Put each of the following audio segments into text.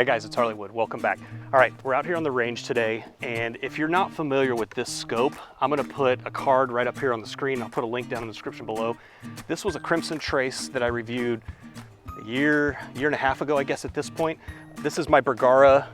Hey guys, it's HarleyWood. Welcome back. All right, we're out here on the range today, and if you're not familiar with this scope, I'm gonna put a card right up here on the screen. I'll put a link down in the description below. This was a Crimson Trace that I reviewed a year and a half ago, I guess at this point. This is my Bergara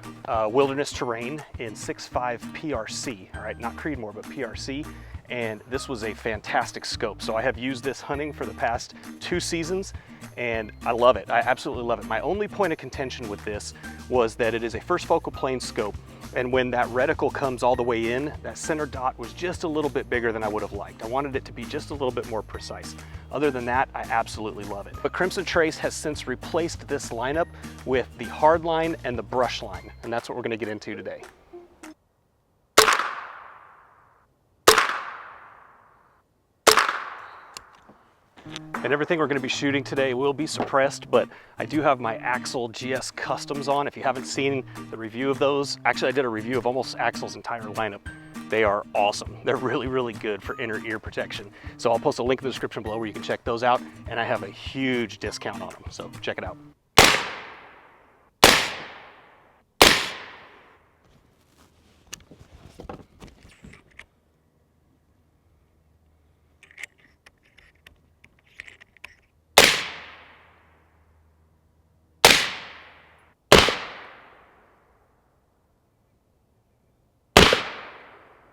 Wilderness Terrain in 6.5 PRC, all right, not Creedmoor, but PRC. And this was a fantastic scope. So I have used this hunting for the past 2 seasons and I love it. I absolutely love it. My only point of contention with this was that it is a first focal plane scope. And when that reticle comes all the way in, that center dot was just a little bit bigger than I would have liked. I wanted it to be just a little bit more precise. Other than that, I absolutely love it. But Crimson Trace has since replaced this lineup with the Hardline and the Brushline. And that's what we're gonna get into today. And everything we're going to be shooting today will be suppressed, but I do have my Axel GS Customs on. If you haven't seen the review of those, actually I did a review of almost Axel's entire lineup. They are awesome. They're really, really good for inner ear protection. So I'll post a link in the description below where you can check those out, and I have a huge discount on them, so check it out.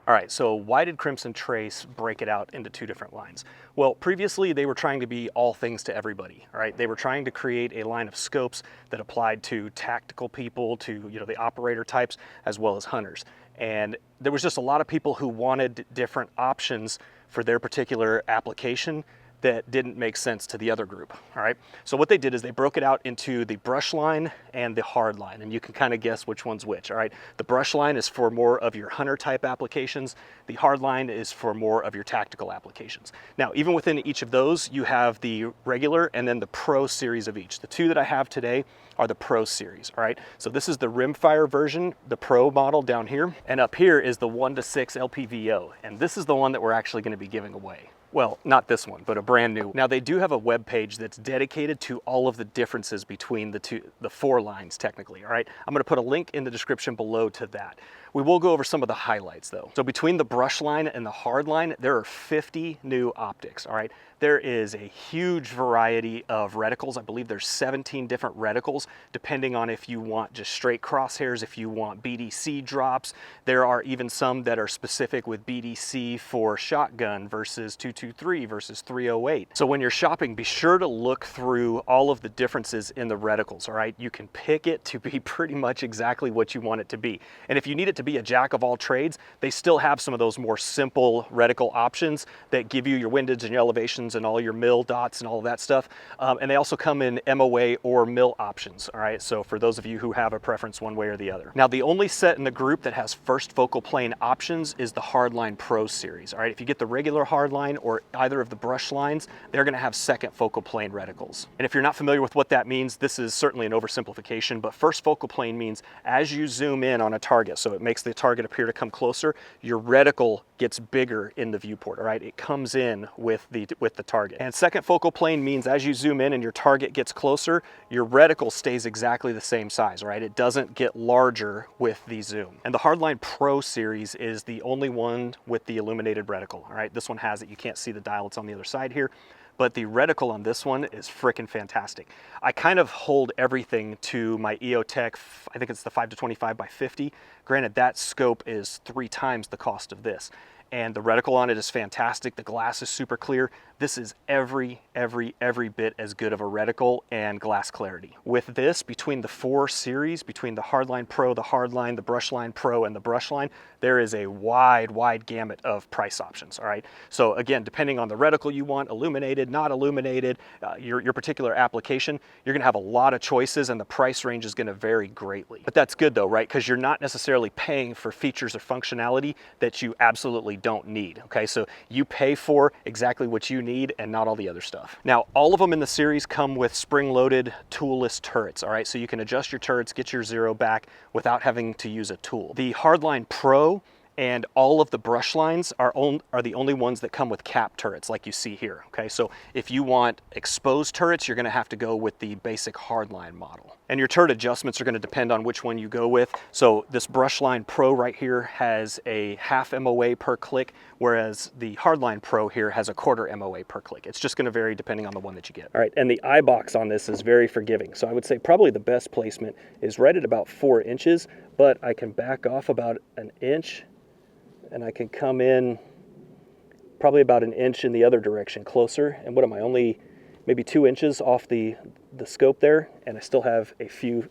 All right, so why did Crimson Trace break it out into 2 different lines? Well, previously they were trying to be all things to everybody, all right? They were trying to create a line of scopes that applied to tactical people, to the operator types, as well as hunters. And there was just a lot of people who wanted different options for their particular application that didn't make sense to the other group, all right? So what they did is they broke it out into the Brushline and the Hardline, and you can kind of guess which one's which, all right? The Brushline is for more of your hunter type applications. The Hardline is for more of your tactical applications. Now, even within each of those, you have the regular and then the Pro series of each. The 2 that I have today are the Pro series, all right? So this is the rimfire version, the Pro model down here, and up here is the 1:6 LPVO, and this is the one that we're actually gonna be giving away. Well, not this one, but a brand new. Now they do have a web page that's dedicated to all of the differences between the 4 lines technically, all right? I'm gonna put a link in the description below to that. We will go over some of the highlights though. So between the Brushline and the Hardline, there are 50 new optics, all right? There is a huge variety of reticles. I believe there's 17 different reticles, depending on if you want just straight crosshairs, if you want BDC drops. There are even some that are specific with BDC for shotgun versus 223 versus 308. So when you're shopping, be sure to look through all of the differences in the reticles, all right? You can pick it to be pretty much exactly what you want it to be. And if you need it to be a jack of all trades, they still have some of those more simple reticle options that give you your windage and your elevations and all your mill dots and all of that stuff. And they also come in MOA or mill options, all right? So for those of you who have a preference one way or the other. Now, the only set in the group that has first focal plane options is the Hardline Pro series, all right? If you get the regular Hardline or either of the Brushlines, they're gonna have second focal plane reticles. And if you're not familiar with what that means, this is certainly an oversimplification, but first focal plane means as you zoom in on a target, so it makes the target appear to come closer, your reticle gets bigger in the viewport, all right? It comes in with the target. And second focal plane means as you zoom in and your target gets closer, your reticle stays exactly the same size, all right? It doesn't get larger with the zoom. And the Hardline Pro series is the only one with the illuminated reticle, all right? This one has it. You can't see the dial. It's on the other side here. But the reticle on this one is freaking fantastic. I kind of hold everything to my EOTech, I think it's the 5-25 by 50. Granted, that scope is 3 times the cost of this. And the reticle on it is fantastic. The glass is super clear. This is every bit as good of a reticle and glass clarity. With this, between the 4 series, between the Hardline Pro, the Hardline, the Brushline Pro, and the Brushline, there is a wide gamut of price options, all right? So again, depending on the reticle you want, illuminated, not illuminated, your particular application, you're gonna have a lot of choices and the price range is gonna vary greatly. But that's good though, right? Because you're not necessarily paying for features or functionality that you absolutely don't need, okay? So you pay for exactly what you need and not all the other stuff. Now, all of them in the series come with spring-loaded toolless turrets, all right? So you can adjust your turrets, get your zero back without having to use a tool. The Hardline Pro And all of the brush lines are the only ones that come with cap turrets like you see here, okay? So if you want exposed turrets, you're gonna have to go with the basic Hardline model. And your turret adjustments are gonna depend on which one you go with. So this Brushline Pro right here has a half MOA per click, whereas the Hardline Pro here has a quarter MOA per click. It's just gonna vary depending on the one that you get. All right, and the eye box on this is very forgiving. So I would say probably the best placement is right at about 4 inches, but I can back off about an inch, and I can come in probably about an inch in the other direction closer. And what am I, only maybe 2 inches off the scope there, and I still have a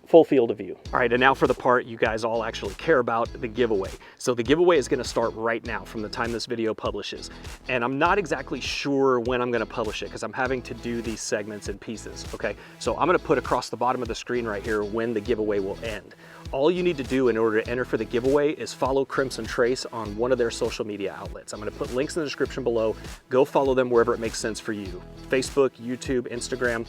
full field of view. All right, and now for the part you guys all actually care about, the giveaway. So the giveaway is gonna start right now from the time this video publishes. And I'm not exactly sure when I'm gonna publish it because I'm having to do these segments in pieces, okay? So I'm gonna put across the bottom of the screen right here when the giveaway will end. All you need to do in order to enter for the giveaway is follow Crimson Trace on one of their social media outlets. I'm gonna put links in the description below. Go follow them wherever it makes sense for you. Facebook, YouTube, Instagram,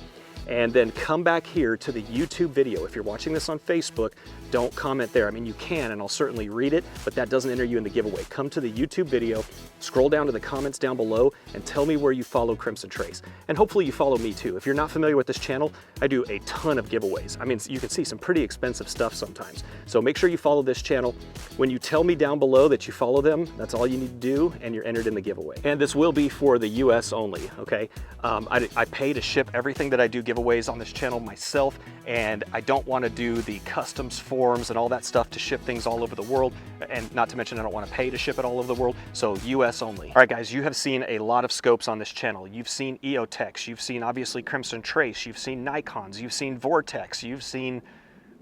and then come back here to the YouTube video. If you're watching this on Facebook, don't comment there. I mean, you can, and I'll certainly read it, but that doesn't enter you in the giveaway. Come to the YouTube video, scroll down to the comments down below, and tell me where you follow Crimson Trace. And hopefully you follow me too. If you're not familiar with this channel, I do a ton of giveaways. I mean, you can see some pretty expensive stuff sometimes. So make sure you follow this channel. When you tell me down below that you follow them, that's all you need to do, and you're entered in the giveaway. And this will be for the US only, okay? I pay to ship everything that I do giveaways on this channel myself, and I don't want to do the customs forms and all that stuff to ship things all over the world, and not to mention I don't want to pay to ship it all over the world, so US only. All right guys, you have seen a lot of scopes on this channel. You've seen EOTechs, you've seen obviously Crimson Trace, you've seen Nikons, you've seen Vortex, you've seen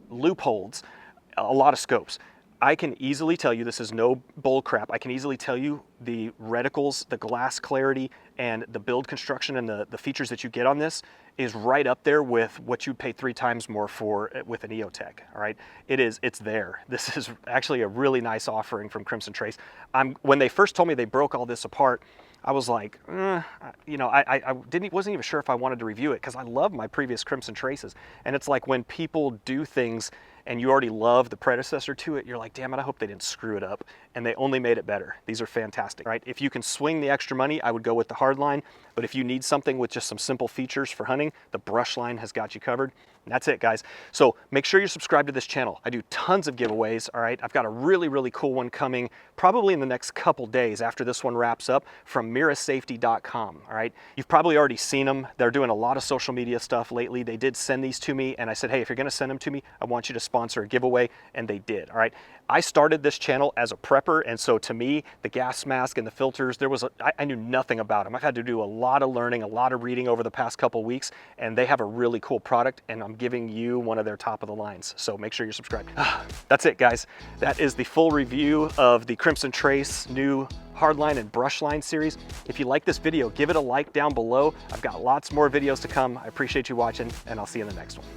Loopholds, a lot of scopes. I can easily tell you, this is no bull crap, I can easily tell you the reticles, the glass clarity, and the build construction and the features that you get on this is right up there with what you'd pay 3 times more for with an EOTech, all right? It's there. This is actually a really nice offering from Crimson Trace. When they first told me they broke all this apart, I was like, you know, I wasn't even sure if I wanted to review it because I love my previous Crimson Traces. And it's like when people do things and you already love the predecessor to it, you're like, damn it, I hope they didn't screw it up. And they only made it better. These are fantastic, right? If you can swing the extra money, I would go with the Hardline. But if you need something with just some simple features for hunting, the Brushline has got you covered. And that's it, guys. So make sure you're subscribed to this channel. I do tons of giveaways, all right? I've got a really, really cool one coming probably in the next couple days after this one wraps up from mirasafety.com, all right? You've probably already seen them. They're doing a lot of social media stuff lately. They did send these to me, and I said, hey, if you're gonna send them to me, I want you to sponsor a giveaway, and they did, all right? I started this channel as a prepper, and so to me, the gas mask and the filters, I knew nothing about them. I've had to do a lot of learning, a lot of reading over the past couple weeks, and they have a really cool product, and I'm giving you one of their top of the lines. So make sure you're subscribed. That's it, guys. That is the full review of the Crimson Trace new Hardline and Brushline series. If you like this video, give it a like down below. I've got lots more videos to come. I appreciate you watching, and I'll see you in the next one.